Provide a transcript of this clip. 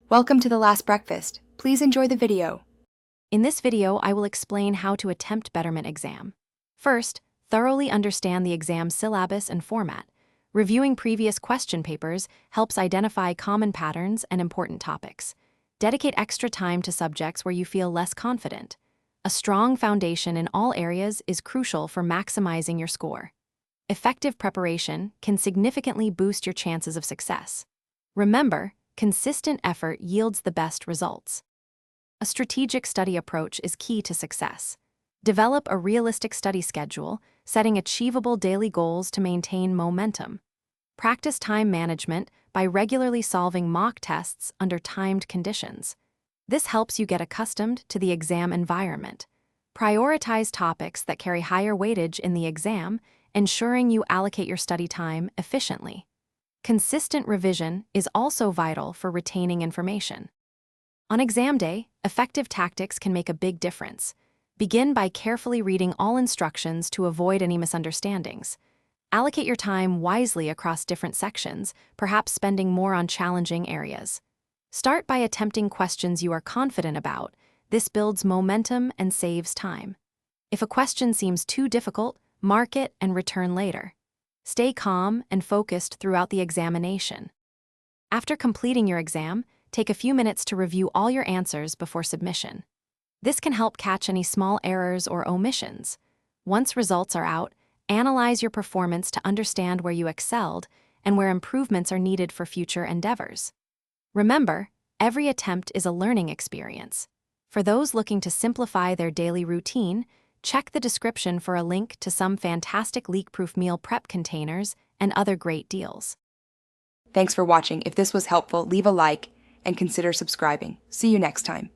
Welcome to The Last Breakfast. Please enjoy the video. In this video, I will explain how to attempt Betterment exam. First, thoroughly understand the exam syllabus and format. Reviewing previous question papers helps identify common patterns and important topics. Dedicate extra time to subjects where you feel less confident. A strong foundation in all areas is crucial for maximizing your score. Effective preparation can significantly boost your chances of success. Remember, consistent effort yields the best results. A strategic study approach is key to success. Develop a realistic study schedule, setting achievable daily goals to maintain momentum. Practice time management by regularly solving mock tests under timed conditions. This helps you get accustomed to the exam environment. Prioritize topics that carry higher weightage in the exam, ensuring you allocate your study time efficiently. Consistent revision is also vital for retaining information. On exam day, effective tactics can make a big difference. Begin by carefully reading all instructions to avoid any misunderstandings. Allocate your time wisely across different sections, perhaps spending more on challenging areas. Start by attempting questions you are confident about. This builds momentum and saves time. If a question seems too difficult, mark it and return later. Stay calm and focused throughout the examination. After completing your exam, take a few minutes to review all your answers before submission. This can help catch any small errors or omissions. Once results are out, analyze your performance to understand where you excelled and where improvements are needed for future endeavors. Remember, every attempt is a learning experience. For those looking to simplify their daily routine, check the description for a link to some fantastic leak-proof meal prep containers and other great deals. Thanks for watching. If this was helpful, leave a like and consider subscribing. See you next time.